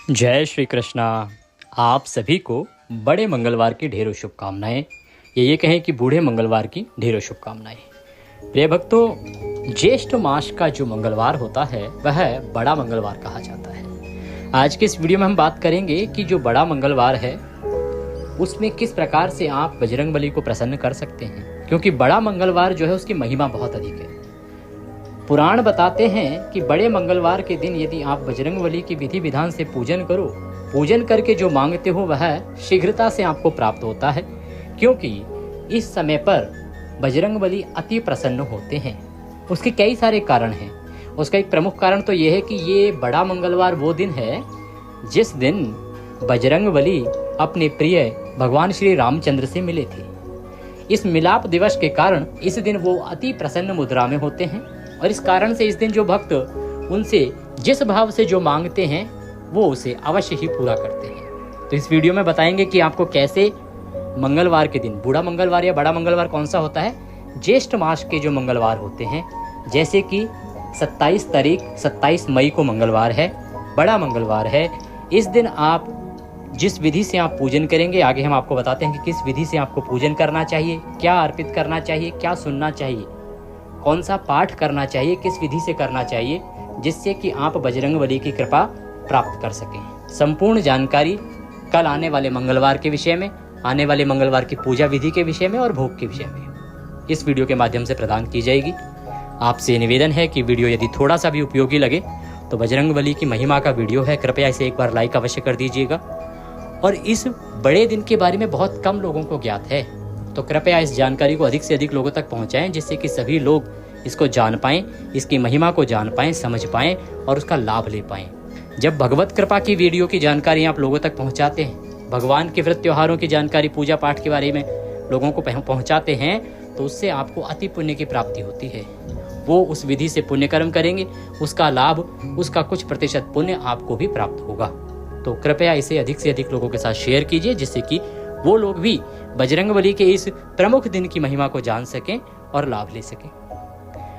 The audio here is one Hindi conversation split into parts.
जय श्री कृष्णा। आप सभी को बड़े मंगलवार की ढेरों शुभकामनाएं। ये कहें कि बूढ़े मंगलवार की ढेरों शुभकामनाएं। प्रिय भक्तों, ज्येष्ठ मास का जो मंगलवार होता है वह बड़ा मंगलवार कहा जाता है। आज के इस वीडियो में हम बात करेंगे कि जो बड़ा मंगलवार है उसमें किस प्रकार से आप बजरंगबली को प्रसन्न कर सकते हैं, क्योंकि बड़ा मंगलवार जो है उसकी महिमा बहुत अधिक है। पुराण बताते हैं कि बड़े मंगलवार के दिन यदि आप बजरंगबली की विधि विधान से पूजन करो, पूजन करके जो मांगते हो वह शीघ्रता से आपको प्राप्त होता है, क्योंकि इस समय पर बजरंगबली अति प्रसन्न होते हैं। उसके कई सारे कारण हैं। उसका एक प्रमुख कारण तो यह है कि ये बड़ा मंगलवार वो दिन है जिस दिन बजरंगबली अपने प्रिय भगवान श्री रामचंद्र से मिले थे। इस मिलाप दिवस के कारण इस दिन वो अति प्रसन्न मुद्रा में होते हैं और इस कारण से इस दिन जो भक्त उनसे जिस भाव से जो मांगते हैं वो उसे अवश्य ही पूरा करते हैं। तो इस वीडियो में बताएंगे कि आपको कैसे मंगलवार के दिन, बूढ़ा मंगलवार या बड़ा मंगलवार कौन सा होता है, ज्येष्ठ मास के जो मंगलवार होते हैं, जैसे कि 27 मई को मंगलवार है, बड़ा मंगलवार है। इस दिन आप जिस विधि से आप पूजन करेंगे, आगे हम आपको बताते हैं कि किस विधि से आपको पूजन करना चाहिए, क्या अर्पित करना चाहिए, क्या सुनना चाहिए, कौन सा पाठ करना चाहिए, किस विधि से करना चाहिए, जिससे कि आप बजरंगबली की कृपा प्राप्त कर सकें। संपूर्ण जानकारी कल आने वाले मंगलवार के विषय में, आने वाले मंगलवार की पूजा विधि के विषय में और भोग के विषय में इस वीडियो के माध्यम से प्रदान की जाएगी। आपसे निवेदन है कि वीडियो यदि थोड़ा सा भी उपयोगी लगे तो बजरंगबली की महिमा का वीडियो है, कृपया इसे एक बार लाइक अवश्य कर दीजिएगा। और इस बड़े दिन के बारे में बहुत कम लोगों को ज्ञात है, तो कृपया इस जानकारी को अधिक से अधिक लोगों तक पहुंचाएं, जिससे कि सभी लोग इसको जान पाएं, इसकी महिमा को जान पाएं, समझ पाएं और उसका लाभ ले पाएं। जब भगवत कृपा की वीडियो की जानकारी आप लोगों तक पहुंचाते हैं, भगवान के व्रत त्योहारों की जानकारी, पूजा पाठ के बारे में लोगों को पहुंचाते हैं, तो उससे आपको अति पुण्य की प्राप्ति होती है। वो उस विधि से पुण्य कर्म करेंगे, उसका लाभ, उसका कुछ प्रतिशत पुण्य आपको भी प्राप्त होगा। तो कृपया इसे अधिक से अधिक लोगों के साथ शेयर कीजिए, जिससे कि वो लोग भी बजरंगबली के इस प्रमुख दिन की महिमा को जान सकें और लाभ ले सकें।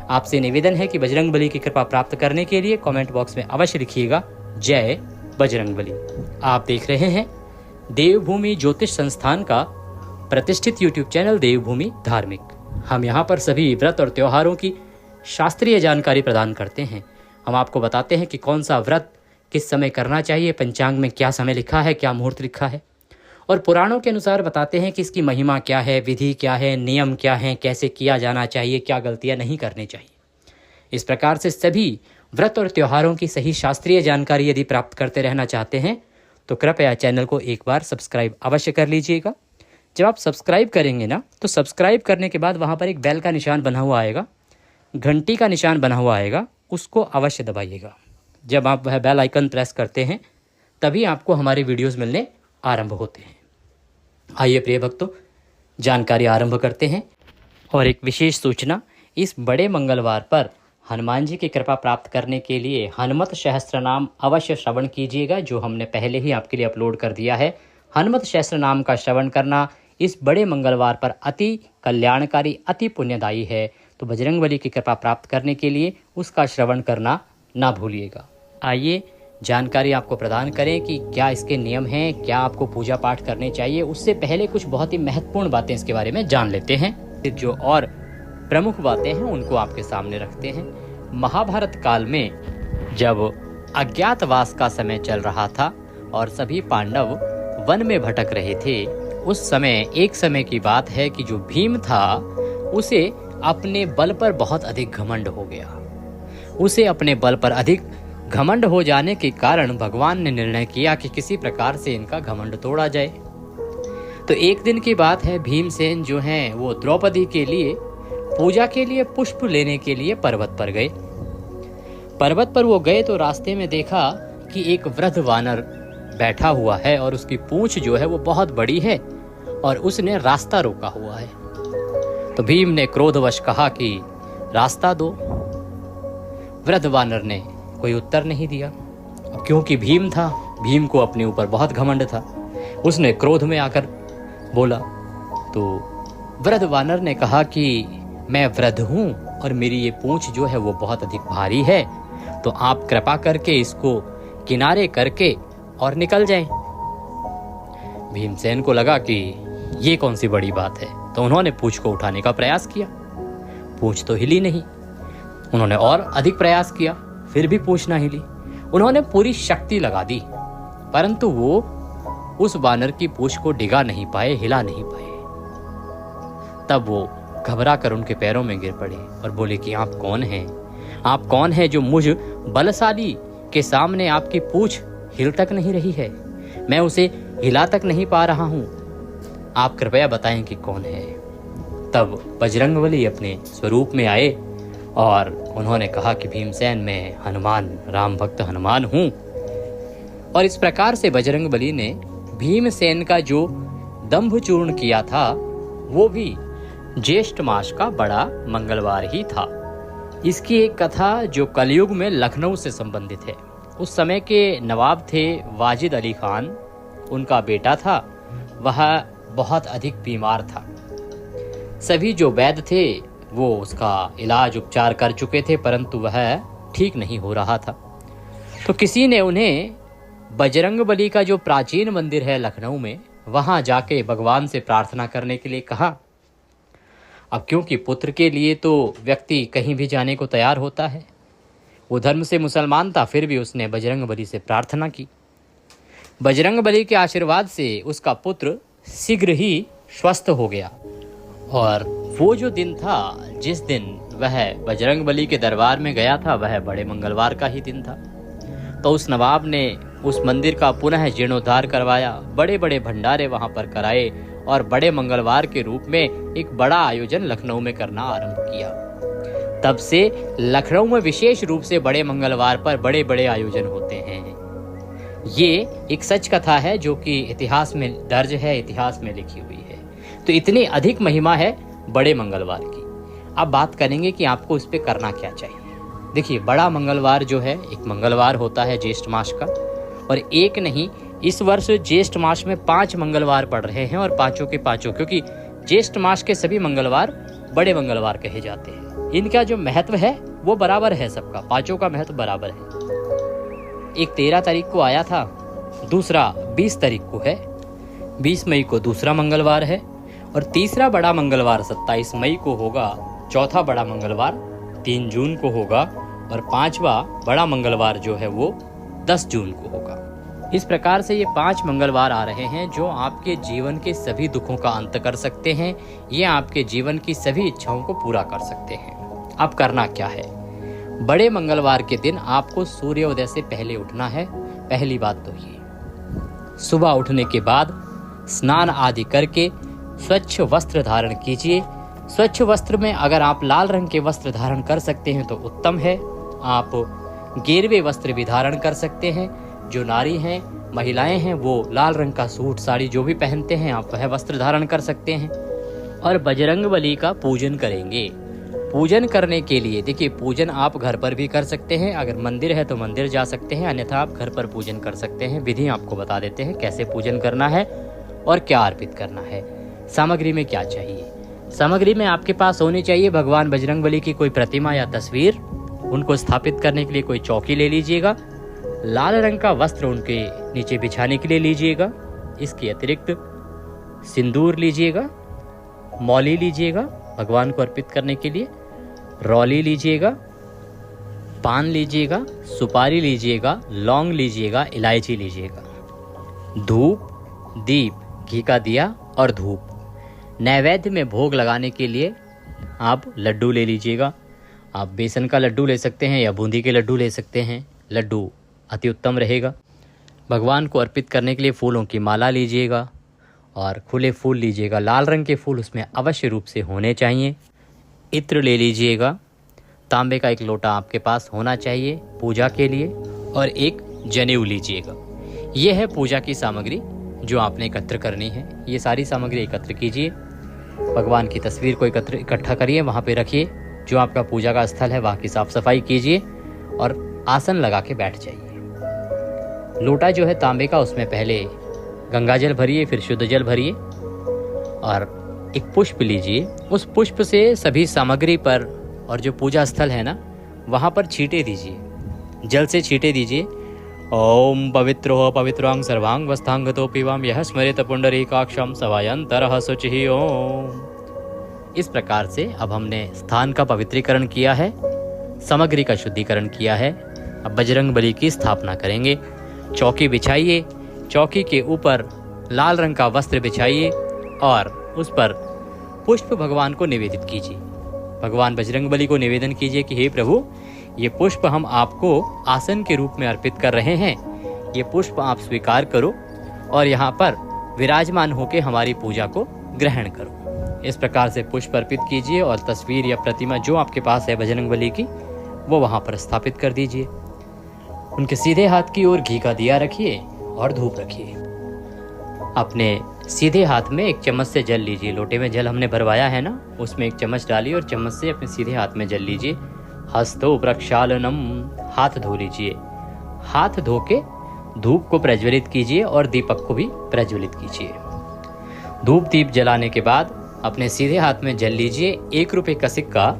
आपसे निवेदन है कि बजरंगबली की कृपा प्राप्त करने के लिए कमेंट बॉक्स में अवश्य लिखिएगा जय बजरंगबली। आप देख रहे हैं देवभूमि ज्योतिष संस्थान का प्रतिष्ठित यूट्यूब चैनल देवभूमि धार्मिक। हम यहाँ पर सभी व्रत और त्योहारों की शास्त्रीय जानकारी प्रदान करते हैं। हम आपको बताते हैं कि कौन सा व्रत किस समय करना चाहिए, पंचांग में क्या समय लिखा है, क्या मुहूर्त लिखा है, और पुराणों के अनुसार बताते हैं कि इसकी महिमा क्या है, विधि क्या है, नियम क्या है, कैसे किया जाना चाहिए, क्या गलतियां नहीं करनी चाहिए। इस प्रकार से सभी व्रत और त्योहारों की सही शास्त्रीय जानकारी यदि प्राप्त करते रहना चाहते हैं तो कृपया चैनल को एक बार सब्सक्राइब अवश्य कर लीजिएगा। जब आप सब्सक्राइब करेंगे ना, तो सब्सक्राइब करने के बाद वहाँ पर एक बेल का निशान बना हुआ आएगा, घंटी का निशान बना हुआ आएगा, उसको अवश्य दबाइएगा। जब आप वह बेल आइकन प्रेस करते हैं तभी आपको हमारे वीडियोस मिलने आरंभ होते हैं। आइए प्रिय भक्तों, जानकारी आरंभ करते हैं। और एक विशेष सूचना, इस बड़े मंगलवार पर हनुमान जी की कृपा प्राप्त करने के लिए हनुमत सहस्त्र नाम अवश्य श्रवण कीजिएगा, जो हमने पहले ही आपके लिए अपलोड कर दिया है। हनुमत सहस्त्र नाम का श्रवण करना इस बड़े मंगलवार पर अति कल्याणकारी, अति पुण्यदायी है। तो बजरंगबली की कृपा प्राप्त करने के लिए उसका श्रवण करना ना भूलिएगा। आइए जानकारी आपको प्रदान करें कि क्या इसके नियम हैं, क्या आपको पूजा पाठ करने चाहिए। उससे पहले कुछ बहुत ही महत्वपूर्ण बातें इसके बारे में जान लेते हैं। जो और प्रमुख बातें हैं उनको आपके सामने रखते हैं। महाभारत काल में जब अज्ञातवास का समय चल रहा था और सभी पांडव वन में भटक रहे थे, उस समय एक समय की बात है कि जो भीम था उसे अपने बल पर बहुत अधिक घमंड हो गया। उसे अपने बल पर अधिक घमंड हो जाने के कारण भगवान ने निर्णय किया कि किसी प्रकार से इनका घमंड तोड़ा जाए। तो एक दिन की बात है, भीमसेन जो हैं वो द्रौपदी के लिए पूजा के लिए पुष्प लेने के लिए पर्वत पर गए। पर्वत पर वो गए तो रास्ते में देखा कि एक वृद्ध वानर बैठा हुआ है और उसकी पूंछ जो है वो बहुत बड़ी है और उसने रास्ता रोका हुआ है। तो भीम ने क्रोधवश कहा कि रास्ता दो। वृद्ध वानर ने कोई उत्तर नहीं दिया। अब क्योंकि भीम था, भीम को अपने ऊपर बहुत घमंड था, उसने क्रोध में आकर बोला। तो वृद्ध वानर ने कहा कि मैं वृद्ध हूँ और मेरी ये पूंछ जो है वो बहुत अधिक भारी है, तो आप कृपा करके इसको किनारे करके और निकल जाएं। भीमसेन को लगा कि ये कौन सी बड़ी बात है, तो उन्होंने पूंछ को उठाने का प्रयास किया। पूंछ तो हिली नहीं। उन्होंने और अधिक प्रयास किया, फिर भी पूंछ ना हिली। उन्होंने पूरी शक्ति लगा दी, परंतु वो उस बानर की पूंछ को डिगा नहीं पाए, हिला नहीं पाए। तब वो घबरा कर उनके पैरों में गिर पड़े और बोले कि आप कौन हैं? आप कौन हैं जो मुझ बलशाली के सामने आपकी पूंछ हिल तक नहीं रही है, मैं उसे हिला तक नहीं पा रहा हूं, आप कृपया बताएं कि कौन है। तब बजरंगबली अपने स्वरूप में आए और उन्होंने कहा कि भीमसेन, मैं हनुमान, राम भक्त हनुमान हूं। और इस प्रकार से बजरंगबली ने भीमसेन का जो दंभ चूर्ण किया था वो भी ज्येष्ठ मास का बड़ा मंगलवार ही था। इसकी एक कथा जो कलयुग में लखनऊ से संबंधित है। उस समय के नवाब थे वाजिद अली खान, उनका बेटा था, वह बहुत अधिक बीमार था। सभी जो वैद्य थे वो उसका इलाज उपचार कर चुके थे, परंतु वह ठीक नहीं हो रहा था। तो किसी ने उन्हें बजरंगबली का जो प्राचीन मंदिर है लखनऊ में, वहां जाके भगवान से प्रार्थना करने के लिए कहा। अब क्योंकि पुत्र के लिए तो व्यक्ति कहीं भी जाने को तैयार होता है, वो धर्म से मुसलमान था, फिर भी उसने बजरंगबली से प्रार्थना की। बजरंगबली के आशीर्वाद से उसका पुत्र शीघ्र ही स्वस्थ हो गया। और वो जो दिन था, जिस दिन वह बजरंगबली के दरबार में गया था, वह बड़े मंगलवार का ही दिन था। तो उस नवाब ने उस मंदिर का पुनः जीर्णोद्धार करवाया, बड़े बड़े भंडारे वहां पर कराए और बड़े मंगलवार के रूप में एक बड़ा आयोजन लखनऊ में करना आरंभ किया। तब से लखनऊ में विशेष रूप से बड़े मंगलवार पर बड़े बड़े आयोजन होते हैं। ये एक सच कथा है जो कि इतिहास में दर्ज है, इतिहास में लिखी हुई है। तो इतनी अधिक महिमा है बड़े मंगलवार की। अब बात करेंगे कि आपको इस पे करना क्या चाहिए। देखिए, बड़ा मंगलवार जो है, एक मंगलवार होता है ज्येष्ठ मास का, और एक नहीं, इस वर्ष ज्येष्ठ मास में 5 मंगलवार पड़ रहे हैं, और पांचों के पांचों, क्योंकि ज्येष्ठ मास के सभी मंगलवार बड़े मंगलवार कहे जाते हैं। इनका जो महत्व है वो बराबर है, सबका पांचों का महत्व बराबर है। एक 13 तारीख को आया था, दूसरा 20 तारीख को है, 20 मई को दूसरा मंगलवार है, और तीसरा बड़ा मंगलवार 27 मई को होगा। चौथा बड़ा मंगलवार 3 जून को होगा, और 5वां बड़ा मंगलवार जो है वो 10 जून को होगा। इस प्रकार से ये 5 मंगलवार आ रहे हैं जो आपके जीवन के सभी दुखों का अंत कर सकते हैं। ये आपके जीवन की सभी इच्छाओं को पूरा कर सकते हैं। अब करना क्या है? बड़े मंगलवार के दिन आपको सूर्योदय से पहले उठना है। पहली बात तो ये, सुबह उठने के बाद स्नान आदि करके स्वच्छ वस्त्र धारण कीजिए। स्वच्छ वस्त्र में अगर आप लाल रंग के वस्त्र धारण कर सकते हैं तो उत्तम है। आप गेरुए वस्त्र भी धारण कर सकते हैं। जो नारी हैं, महिलाएं हैं, वो लाल रंग का सूट साड़ी जो भी पहनते हैं, आप वह वस्त्र धारण कर सकते हैं। और बजरंगबली का पूजन करेंगे। पूजन करने के लिए देखिए, पूजन आप घर पर भी कर सकते हैं। अगर मंदिर है तो मंदिर जा सकते हैं, अन्यथा आप घर पर पूजन कर सकते हैं। विधि आपको बता देते हैं कैसे पूजन करना है और क्या अर्पित करना है। सामग्री में क्या चाहिए? सामग्री में आपके पास होनी चाहिए भगवान बजरंगबली की कोई प्रतिमा या तस्वीर। उनको स्थापित करने के लिए कोई चौकी ले लीजिएगा। लाल रंग का वस्त्र उनके नीचे बिछाने के लिए लीजिएगा। इसके अतिरिक्त सिंदूर लीजिएगा, मौली लीजिएगा भगवान को अर्पित करने के लिए, रौली लीजिएगा, पान लीजिएगा, सुपारी लीजिएगा, लौंग लीजिएगा, इलायची लीजिएगा, धूप, दीप, घी का दिया और धूप। नैवेद्य में भोग लगाने के लिए आप लड्डू ले लीजिएगा। आप बेसन का लड्डू ले सकते हैं या बूंदी के लड्डू ले सकते हैं। लड्डू अति उत्तम रहेगा। भगवान को अर्पित करने के लिए फूलों की माला लीजिएगा और खुले फूल लीजिएगा। लाल रंग के फूल उसमें अवश्य रूप से होने चाहिए। इत्र ले लीजिएगा। तांबे का एक लोटा आपके पास होना चाहिए पूजा के लिए, और एक जनेऊ लीजिएगा। यह है पूजा की सामग्री जो आपने एकत्र करनी है। ये सारी सामग्री एकत्र कीजिए। भगवान की तस्वीर को इकट्ठा करिए, वहाँ पे रखिए। जो आपका पूजा का स्थल है वहाँ की साफ सफाई कीजिए और आसन लगा के बैठ जाइए। लोटा जो है तांबे का, उसमें पहले गंगा जल भरिए, फिर शुद्ध जल भरिए और एक पुष्प लीजिए। उस पुष्प से सभी सामग्री पर और जो पूजा स्थल है ना, वहाँ पर छींटे दीजिए, जल से छींटे दीजिए ओम पवित्रो पवित्रांग सर्वांग वस्तांगतो पिवाम यह स्मृत पुंडरीकाक्षम सवायंतरः शुचिः ओम। इस प्रकार से अब हमने स्थान का पवित्रीकरण किया है, सामग्री का शुद्धिकरण किया है। अब बजरंग बली की स्थापना करेंगे। चौकी बिछाइए, चौकी के ऊपर लाल रंग का वस्त्र बिछाइए और उस पर पुष्प भगवान को निवेदित कीजिए। भगवान बजरंग बली को निवेदन कीजिए कि हे प्रभु, ये पुष्प हम आपको आसन के रूप में अर्पित कर रहे हैं, ये पुष्प आप स्वीकार करो और यहाँ पर विराजमान होकर हमारी पूजा को ग्रहण करो। इस प्रकार से पुष्प अर्पित कीजिए और तस्वीर या प्रतिमा जो आपके पास है बजरंग बली की, वो वहाँ पर स्थापित कर दीजिए। उनके सीधे हाथ की ओर घी का दिया रखिए और धूप रखिए। अपने सीधे हाथ में एक चम्मच से जल लीजिए। लोटे में जल हमने भरवाया है ना, उसमें एक चम्मच डालिए और चम्मच से अपने सीधे हाथ में जल लीजिए। हस्तो प्रक्षालनम, हाथ धो लीजिए। हाथ धो के धूप को प्रज्वलित कीजिए और दीपक को भी प्रज्वलित कीजिए। धूप दीप जलाने के बाद अपने सीधे हाथ में जल लीजिए। 1 रुपये का सिक्का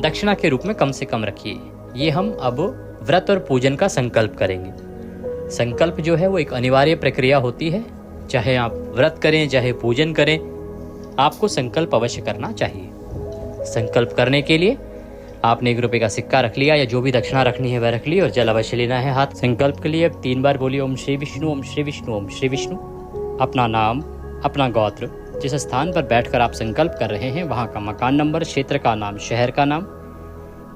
दक्षिणा के रूप में कम से कम रखिए। ये हम अब व्रत और पूजन का संकल्प करेंगे। संकल्प जो है वो एक अनिवार्य प्रक्रिया होती है। चाहे आप व्रत करें चाहे पूजन करें, आपको संकल्प अवश्य करना चाहिए। संकल्प करने के लिए आपने 1 रुपये का सिक्का रख लिया या जो भी दक्षिणा रखनी है वह रख ली और जल अवश्य लेना है हाथ। संकल्प के लिए अब 3 बार बोलिए ओम श्री विष्णु, ओम श्री विष्णु, ओम श्री विष्णु। अपना नाम, अपना गोत्र, जिस स्थान पर बैठकर आप संकल्प कर रहे हैं वहाँ का मकान नंबर, क्षेत्र का नाम, शहर का नाम,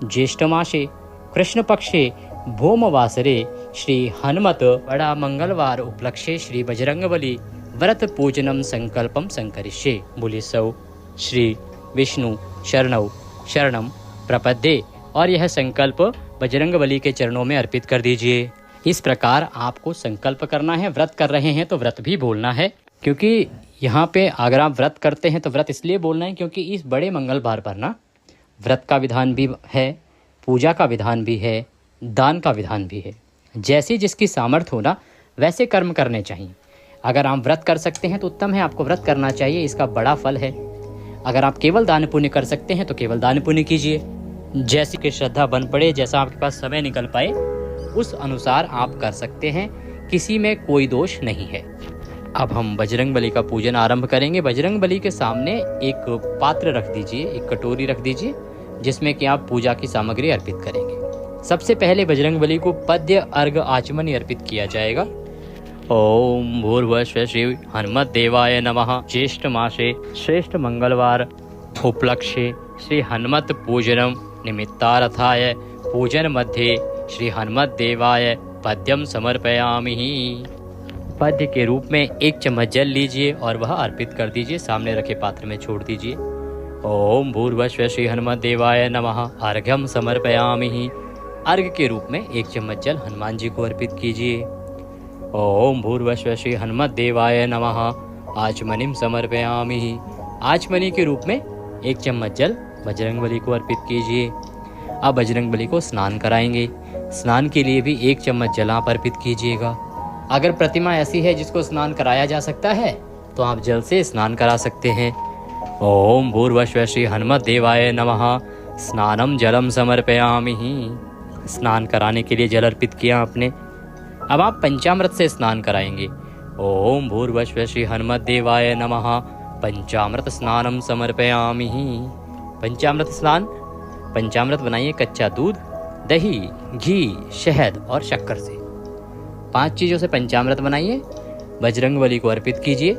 ज्येष्ठ मासे कृष्ण पक्षे भौमवासरे श्री हनुमत बड़ा मंगलवार उपलक्ष्ये श्री बजरंगबली व्रत पूजनम संकल्पम संकरिष्ये। बोलिए सौ श्री विष्णु शरणौ शरणम प्रपद्ये और यह संकल्प बजरंगबली के चरणों में अर्पित कर दीजिए। इस प्रकार आपको संकल्प करना है। व्रत कर रहे हैं तो व्रत भी बोलना है, क्योंकि यहाँ पे अगर आप व्रत करते हैं तो व्रत इसलिए बोलना है क्योंकि इस बड़े मंगलवार पर ना व्रत का विधान भी है, पूजा का विधान भी है, दान का विधान भी है। जैसी जिसकी सामर्थ्य हो ना वैसे कर्म करने चाहिए। अगर आप व्रत कर सकते हैं तो उत्तम है, आपको व्रत करना चाहिए, इसका बड़ा फल है। अगर आप केवल दान पुण्य कर सकते हैं तो केवल दान पुण्य कीजिए। जैसी की श्रद्धा बन पड़े, जैसा आपके पास समय निकल पाए, उस अनुसार आप कर सकते हैं। किसी में कोई दोष नहीं है। अब हम बजरंग बली का पूजन आरंभ करेंगे। बजरंग बली के सामने एक पात्र रख दीजिए, एक कटोरी रख दीजिए, जिसमें कि आप पूजा की सामग्री अर्पित करेंगे। सबसे पहले बजरंग बली को पद्य अर्घ आचमनी अर्पित किया जाएगा। ओम भूर्भुवस्सुः श्री हनुमत देवाय नमः। ज्येष्ठ मासे श्रेष्ठ मंगलवार उपलक्ष्ये श्री हनुमत पूजनम निमित्तार्थाय पूजन मध्ये श्री हनुमत देवाय पद्यम समर्पयामि। पद्य के रूप में 1 चम्मच जल लीजिए और वह अर्पित कर दीजिए, सामने रखे पात्र में छोड़ दीजिए। ओम भूर्भुवस्सुः श्री हनुमत देवाय नमः अर्घ्यम समर्पयामि। अर्घ के रूप में 1 चम्मच जल हनुमान जी को अर्पित कीजिए। ओम भूर्भुवस्सुः श्री हनुमत देवाय नमः आचमनीम समर्पयामि। आचमनी के रूप में 1 चम्मच जल बजरंगबली को अर्पित कीजिए। अब बजरंगबली को स्नान कराएंगे। स्नान के लिए भी 1 चम्मच जल आप अर्पित कीजिएगा। अगर प्रतिमा ऐसी है जिसको स्नान कराया जा सकता है तो आप जल से स्नान करा सकते हैं। ओम भूर्भुवस्सुः श्री हनुमत देवाय नमः स्नानम जलम समर्पयामि। स्नान कराने के लिए जल अर्पित किया आपने। अब आप पंचामृत से स्नान कराएंगे। ओम भूर्भुवस्सुः श्री हनुमत देवाय नमः पंचामृत स्नानम समर्पयामि। पंचामृत स्नान, पंचामृत बनाइए कच्चा दूध, दही, घी, शहद और शक्कर से। 5 चीज़ों से पंचामृत बनाइए, बजरंगबली को अर्पित कीजिए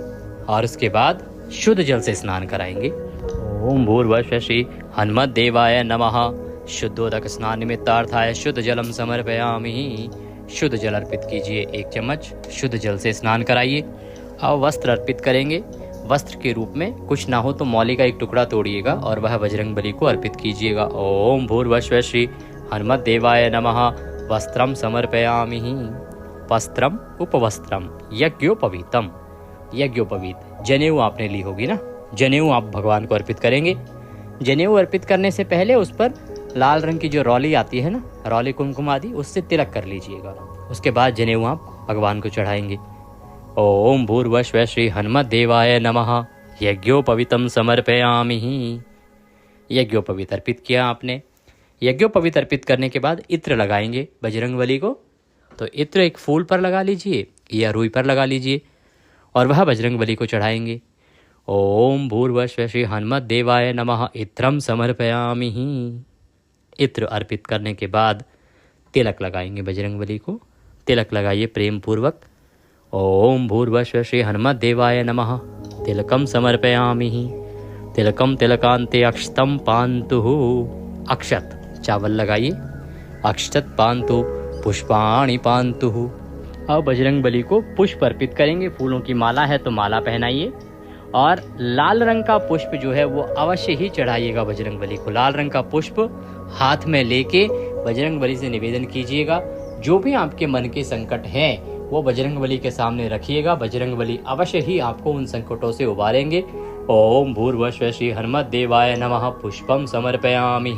और उसके बाद शुद्ध जल से स्नान कराएंगे। ओम भूर्भुवस्सुः श्री हनुमत देवाय नमः शुद्धोदक स्नान निमित्तार्थाय शुद्ध जलम समर्पयामि। शुद्ध जल अर्पित कीजिए 1 चम्मच, शुद्ध जल से स्नान कराइए। अब वस्त्र अर्पित करेंगे। वस्त्र के रूप में कुछ ना हो तो मौली का 1 टुकड़ा तोड़िएगा और वह बजरंगबली को अर्पित कीजिएगा। ओम भूर्भुवस्सुः श्री हनुमत देवाय नमः वस्त्रम समर्पयामि। वस्त्रम उपवस्त्रम यज्ञोपवीतम। यज्ञोपवीत जनेऊ आपने ली होगी ना, जनेऊ आप भगवान को अर्पित करेंगे। जनेऊ अर्पित करने से पहले उस पर लाल रंग की जो रौली आती है ना, रौली कुमकुम आदि, उससे तिलक कर लीजिएगा। उसके बाद जनेऊ आप भगवान को चढ़ाएंगे। ओम भूर्भुवस्सुः श्री हनुमत देवाय नमः यज्ञोपवीतम समर्पयामि। यज्ञोपवीत अर्पित किया आपने। यज्ञोपवीत अर्पित करने के बाद इत्र लगाएंगे बजरंगबली को। तो इत्र एक फूल पर लगा लीजिए या रुई पर लगा लीजिए और वह बजरंगबली को चढ़ाएंगे। ओम भूर्भुवः श्री हनुमत देवाय नमः इत्रम समर्पयामि। इत्र अर्पित करने के बाद तिलक लगाएंगे बजरंगबली को। तिलक लगाइए प्रेम पूर्वक। ओम भूर्भुवः श्री हनुमत देवाय नमः तिलकम समर्पयामि। तिलकम तिलकांते अक्षतम पान्तु। अक्षत चावल लगाइए। अक्षत पान्तु पुष्पाणि पान्तु। अब बजरंगबली को पुष्प अर्पित करेंगे। फूलों की माला है तो माला पहनाइए और लाल रंग का पुष्प जो है वो अवश्य ही चढ़ाइएगा बजरंगबली को। लाल रंग का पुष्प हाथ में लेके बजरंगबली से निवेदन कीजिएगा। जो भी आपके मन के संकट हैं वो बजरंगबली के सामने रखिएगा। बजरंगबली अवश्य ही आपको उन संकटों से उबारेंगे। ओम भूर्भुवः श्री हनुमत देवाय नमः पुष्पम समर्पयामि।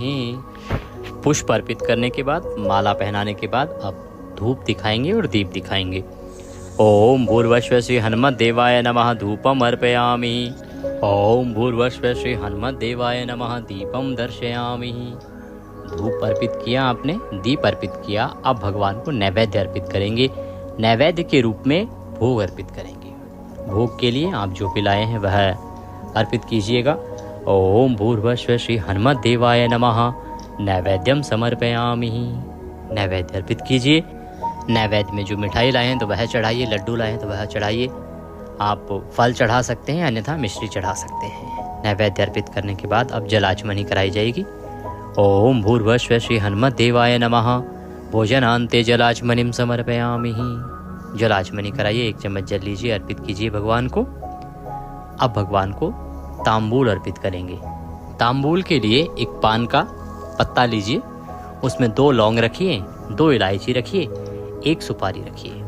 पुष्प अर्पित करने के बाद माला पहनाने के बाद अब धूप दिखाएंगे और दीप दिखाएंगे। ओम भूर्भुवः श्री हनुमत देवाय नमः धूपम अर्पयामि। ओम भूर्भुवः श्री हनुमत देवाय नमः दीपम दर्शयामि। धूप अर्पित किया आपने, दीप अर्पित किया। अब भगवान को नैवेद्य अर्पित करेंगे। नैवेद्य के रूप में भोग अर्पित करेंगे। भोग के लिए आप जो भी लाए हैं वह अर्पित कीजिएगा। ओम भूर्भुवः श्री हनुमत देवाय नमः नैवेद्यम समर्पयामि। नैवेद्य अर्पित कीजिए। नैवेद्य में जो मिठाई लाए हैं तो वह चढ़ाइए, लड्डू लाए हैं तो वह चढ़ाइए। आप फल चढ़ा सकते हैं अन्यथा मिश्री चढ़ा सकते हैं। नैवेद्य अर्पित करने के बाद अब जलाचमनी कराई जाएगी। ओम भूर्भुवः श्री हनुमत देवाय नमः भोजनान्ते जलाचमनिम समर्पयामि। जलाचमनी कराइए। 1 चम्मच जल लीजिए, अर्पित कीजिए भगवान को। अब भगवान को तांबूल अर्पित करेंगे। तांबूल के लिए एक पान का पत्ता लीजिए, उसमें 2 लौंग रखिए, 2 इलायची रखिए, 1 सुपारी रखिए,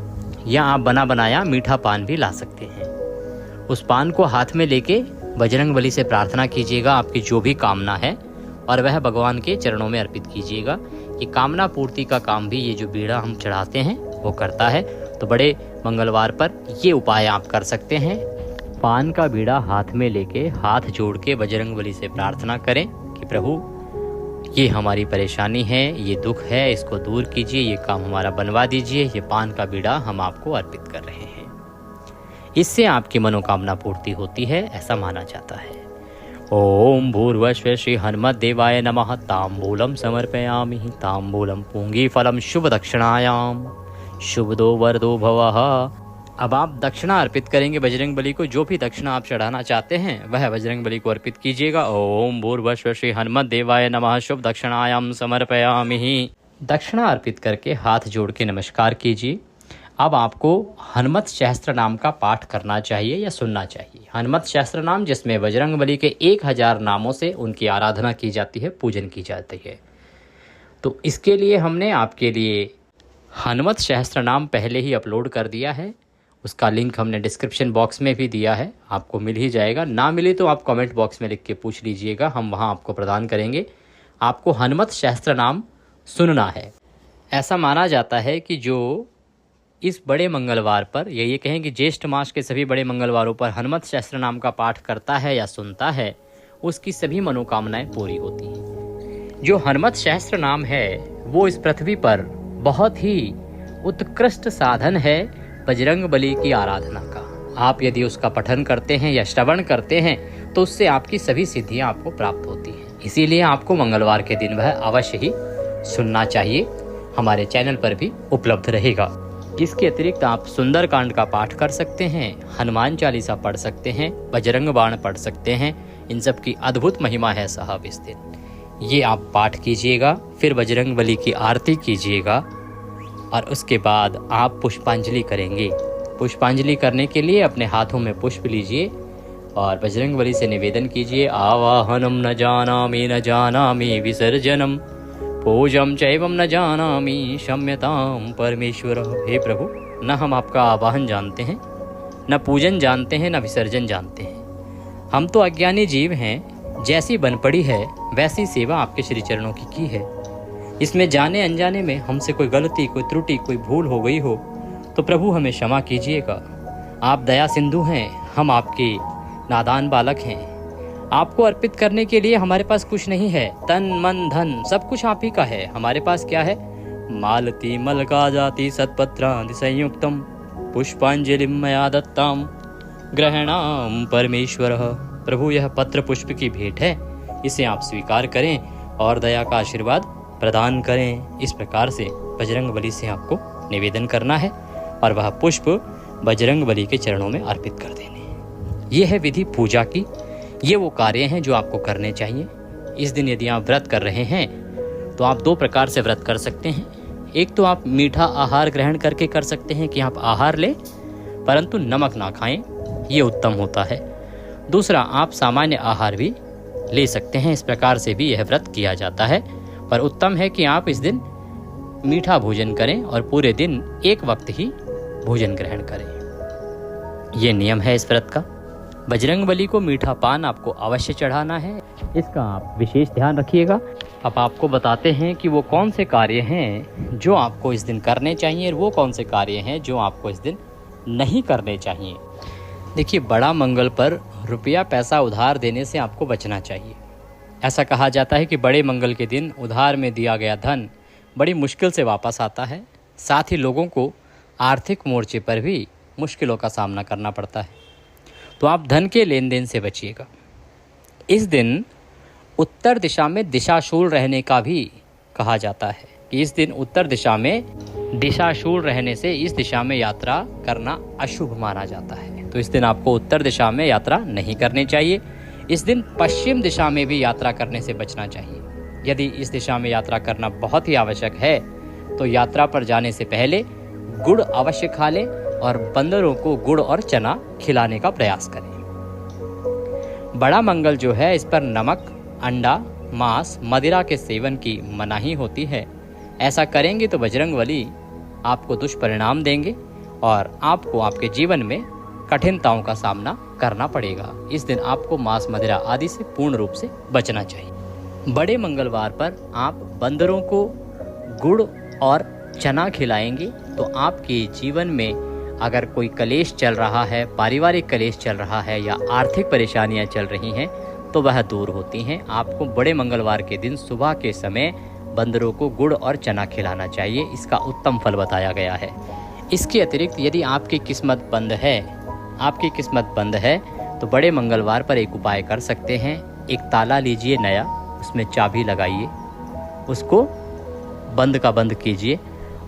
या आप बना बनाया मीठा पान भी ला सकते हैं। उस पान को हाथ में लेके बजरंगबली से प्रार्थना कीजिएगा आपकी जो भी कामना है और वह भगवान के चरणों में अर्पित कीजिएगा। कि कामना पूर्ति का काम भी ये जो बीड़ा हम चढ़ाते हैं वो करता है। तो बड़े मंगलवार पर ये उपाय आप कर सकते हैं। पान का बीड़ा हाथ में लेके हाथ जोड़ के बजरंगबली से प्रार्थना करें कि प्रभु ये हमारी परेशानी है, ये दुख है, इसको दूर कीजिए, ये काम हमारा बनवा दीजिए। ये पान का बीड़ा हम आपको अर्पित कर रहे हैं। इससे आपकी मनोकामना पूर्ति होती है, ऐसा माना जाता है। ओम भूर्भुवः श्री हनुमत देवाय नमः तांबूलम समर्पयामि। तांबूलम पूंगी फलम शुभ दक्षिणायाम शुभदो वरदो भवः। अब आप दक्षिणा अर्पित करेंगे बजरंगबली को। जो भी दक्षिणा आप चढ़ाना चाहते हैं वह बजरंगबली को अर्पित कीजिएगा। ओम भूर्भुवः श्री हनुमत देवाय नमः शुभ दक्षिणायाम समर्पयामि। दक्षिणा अर्पित करके हाथ जोड़ के नमस्कार कीजिए। अब आपको हनुमत सहस्त्र नाम का पाठ करना चाहिए या सुनना चाहिए। हनुमत सहस्त्र नाम जिसमें बजरंगबली के 1000 नामों से उनकी आराधना की जाती है, पूजन की जाती है। तो इसके लिए हमने आपके लिए हनुमत सहस्त्र नाम पहले ही अपलोड कर दिया है। उसका लिंक हमने डिस्क्रिप्शन बॉक्स में भी दिया है, आपको मिल ही जाएगा। ना मिले तो आप कमेंट बॉक्स में लिख के पूछ लीजिएगा, हम वहाँ आपको प्रदान करेंगे। आपको हनुमत सहस्त्र नाम सुनना है। ऐसा माना जाता है कि जो इस बड़े मंगलवार पर या ये कहें कि ज्येष्ठ मास के सभी बड़े मंगलवारों पर हनुमत सहस्त्र नाम का पाठ करता है या सुनता है, उसकी सभी मनोकामनाएं पूरी होती हैं। जो हनुमत सहस्त्र नाम है वो इस पृथ्वी पर बहुत ही उत्कृष्ट साधन है बजरंगबली की आराधना का। आप यदि उसका पठन करते हैं या श्रवण करते हैं तो उससे आपकी सभी सिद्धियां आपको प्राप्त होती हैं। इसीलिए आपको मंगलवार के दिन वह अवश्य ही सुनना चाहिए। हमारे चैनल पर भी उपलब्ध रहेगा। इसके अतिरिक्त आप सुंदरकांड का पाठ कर सकते हैं, हनुमान चालीसा पढ़ सकते हैं, बजरंग बाण पढ़ सकते हैं। इन सब की अद्भुत महिमा है साहब इस दिन। ये आप पाठ कीजिएगा, फिर बजरंगबली की आरती कीजिएगा और उसके बाद आप पुष्पांजलि करेंगे। पुष्पांजलि करने के लिए अपने हाथों में पुष्प लीजिए और बजरंगबली से निवेदन कीजिए। आवाहनम न जानामि विसर्जनम पूजम चैवम न जानामि क्षम्यताम परमेश्वर। हे प्रभु, न हम आपका आवाहन जानते हैं, न पूजन जानते हैं, न विसर्जन जानते हैं। हम तो अज्ञानी जीव हैं। जैसी बन पड़ी है वैसी सेवा आपके श्री चरणों की है। इसमें जाने अनजाने में हमसे कोई गलती, कोई त्रुटि, कोई भूल हो गई हो तो प्रभु हमें क्षमा कीजिएगा। आप दया सिंधु हैं, हम आपके नादान बालक हैं। आपको अर्पित करने के लिए हमारे पास कुछ नहीं है। तन मन धन सब कुछ आप ही का है। हमारे पास क्या है? मालती मलका जाति सत्पत्रांति संयुक्तम पुष्पांजलिम मया दत्ताम ग्रहणाम परमेश्वर। प्रभु यह पत्र पुष्प की भेंट है, इसे आप स्वीकार करें और दया का आशीर्वाद प्रदान करें। इस प्रकार से बजरंगबली से आपको निवेदन करना है और वह पुष्प बजरंगबली के चरणों में अर्पित कर देने। ये है विधि पूजा की। ये वो कार्य हैं जो आपको करने चाहिए। इस दिन यदि आप व्रत कर रहे हैं तो आप दो प्रकार से व्रत कर सकते हैं। एक तो आप मीठा आहार ग्रहण करके कर सकते हैं कि आप आहार लें परंतु नमक ना खाएं, ये उत्तम होता है। दूसरा, आप सामान्य आहार भी ले सकते हैं। इस प्रकार से भी यह व्रत किया जाता है, पर उत्तम है कि आप इस दिन मीठा भोजन करें और पूरे दिन एक वक्त ही भोजन ग्रहण करें। ये नियम है इस व्रत का। बजरंगबली को मीठा पान आपको अवश्य चढ़ाना है, इसका आप विशेष ध्यान रखिएगा। अब आपको बताते हैं कि वो कौन से कार्य हैं जो आपको इस दिन करने चाहिए और वो कौन से कार्य हैं जो आपको इस दिन नहीं करने चाहिए। देखिए, बड़ा मंगल पर रुपया पैसा उधार देने से आपको बचना चाहिए। ऐसा कहा जाता है कि बड़े मंगल के दिन उधार में दिया गया धन बड़ी मुश्किल से वापस आता है। साथ ही लोगों को आर्थिक मोर्चे पर भी मुश्किलों का सामना करना पड़ता है, तो आप धन के लेन देन से बचिएगा। इस दिन उत्तर दिशा में दिशाशूल रहने का भी कहा जाता है कि इस दिन उत्तर दिशा में दिशाशूल रहने से इस दिशा में यात्रा करना अशुभ माना जाता है। तो इस दिन आपको उत्तर दिशा में यात्रा नहीं करनी चाहिए। इस दिन पश्चिम दिशा में भी यात्रा करने से बचना चाहिए। यदि इस दिशा में यात्रा करना बहुत ही आवश्यक है तो यात्रा पर जाने से पहले गुड़ अवश्य खा लें और बंदरों को गुड़ और चना खिलाने का प्रयास करें। बड़ा मंगल जो है, इस पर नमक, अंडा, मांस, मदिरा के सेवन की मनाही होती है। ऐसा करेंगे तो बजरंगबली आपको दुष्परिणाम देंगे और आपको आपके जीवन में कठिनताओं का सामना करना पड़ेगा। इस दिन आपको मांस, मदिरा आदि से पूर्ण रूप से बचना चाहिए। बड़े मंगलवार पर आप बंदरों को गुड़ और चना खिलाएंगे तो आपके जीवन में अगर कोई कलेश चल रहा है, पारिवारिक कलेश चल रहा है या आर्थिक परेशानियां चल रही हैं तो वह दूर होती हैं। आपको बड़े मंगलवार के दिन सुबह के समय बंदरों को गुड़ और चना खिलाना चाहिए, इसका उत्तम फल बताया गया है। इसके अतिरिक्त यदि आपकी किस्मत बंद है तो बड़े मंगलवार पर एक उपाय कर सकते हैं। एक ताला लीजिए नया, उसमें चाबी लगाइए, उसको बंद का बंद कीजिए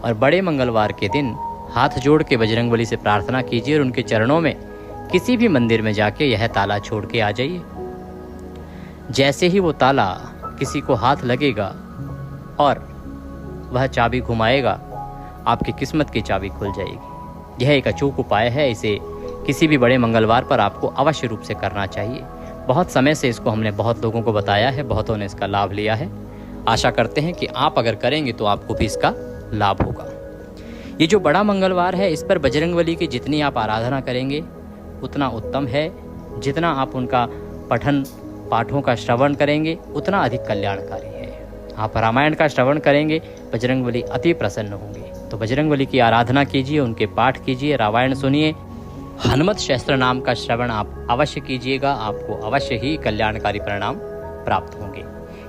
और बड़े मंगलवार के दिन हाथ जोड़ के बजरंगबली से प्रार्थना कीजिए और उनके चरणों में किसी भी मंदिर में जाके यह ताला छोड़ के आ जाइए। जैसे ही वो ताला किसी को हाथ लगेगा और वह चाबी घुमाएगा, आपकी किस्मत की चाबी खुल जाएगी। यह एक अचूक उपाय है, इसे किसी भी बड़े मंगलवार पर आपको अवश्य रूप से करना चाहिए। बहुत समय से इसको हमने बहुत लोगों को बताया है, बहुतों ने इसका लाभ लिया है। आशा करते हैं कि आप अगर करेंगे तो आपको भी इसका लाभ होगा। ये जो बड़ा मंगलवार है, इस पर बजरंगबली की जितनी आप आराधना करेंगे उतना उत्तम है। जितना आप उनका पठन पाठों का श्रवण करेंगे उतना अधिक कल्याणकारी है। आप रामायण का श्रवण करेंगे, बजरंगबली अति प्रसन्न होंगे। तो बजरंगबली की आराधना कीजिए, उनके पाठ कीजिए, रामायण सुनिए, हनुमत शास्त्र नाम का श्रवण आप अवश्य कीजिएगा। आपको अवश्य ही कल्याणकारी परिणाम प्राप्त होंगे।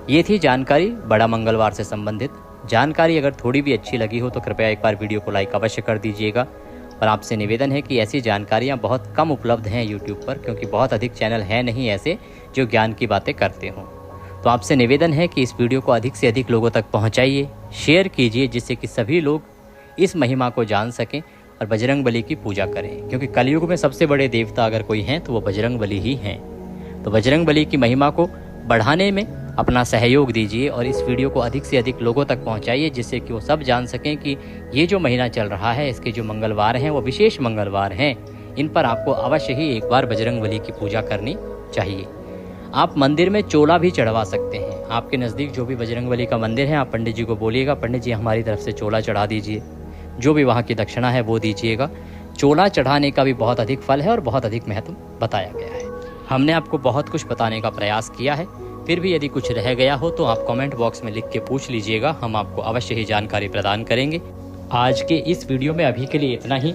ये थी जानकारी बड़ा मंगलवार से संबंधित। जानकारी अगर थोड़ी भी अच्छी लगी हो तो कृपया एक बार वीडियो को लाइक अवश्य कर दीजिएगा। और आपसे निवेदन है कि ऐसी जानकारियाँ बहुत कम उपलब्ध हैं यूट्यूब पर, क्योंकि बहुत अधिक चैनल हैं नहीं ऐसे जो ज्ञान की बातें करते हों। तो आपसे निवेदन है कि इस वीडियो को अधिक से अधिक लोगों तक पहुँचाइए, शेयर कीजिए, जिससे कि सभी लोग इस महिमा को जान सकें और बजरंगबली की पूजा करें। क्योंकि कलयुग में सबसे बड़े देवता अगर कोई हैं तो वो बजरंगबली ही हैं। तो बजरंगबली की महिमा को बढ़ाने में अपना सहयोग दीजिए और इस वीडियो को अधिक से अधिक लोगों तक पहुंचाइए, जिससे कि वो सब जान सकें कि ये जो महीना चल रहा है, इसके जो मंगलवार हैं वो विशेष मंगलवार हैं। इन पर आपको अवश्य ही एक बार बजरंगबली की पूजा करनी चाहिए। आप मंदिर में चोला भी चढ़वा सकते हैं। आपके नज़दीक जो भी बजरंगबली का मंदिर है, आप पंडित जी को बोलिएगा, पंडित जी हमारी तरफ से चोला चढ़ा दीजिए, जो भी वहाँ की दक्षिणा है वो दीजिएगा। चोला चढ़ाने का भी बहुत अधिक फल है और बहुत अधिक महत्व बताया गया है। हमने आपको बहुत कुछ बताने का प्रयास किया है, फिर भी यदि कुछ रह गया हो तो आप कमेंट बॉक्स में लिख के पूछ लीजिएगा, हम आपको अवश्य ही जानकारी प्रदान करेंगे। आज के इस वीडियो में अभी के लिए इतना ही।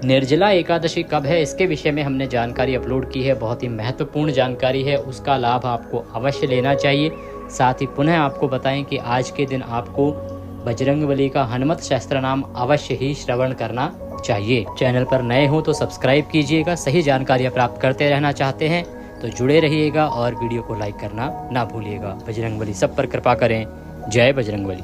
निर्जला एकादशी कब है इसके विषय में हमने जानकारी अपलोड की है, बहुत ही महत्वपूर्ण जानकारी है, उसका लाभ आपको अवश्य लेना चाहिए। साथ ही पुनः आपको बताएं कि आज के दिन आपको बजरंगबली का हनुमत शास्त्र नाम अवश्य ही श्रवण करना चाहिए। चैनल पर नए हो तो सब्सक्राइब कीजिएगा। सही जानकारियाँ प्राप्त करते रहना चाहते हैं तो जुड़े रहिएगा और वीडियो को लाइक करना ना भूलिएगा। बजरंगबली सब पर कृपा करें। जय बजरंगबली।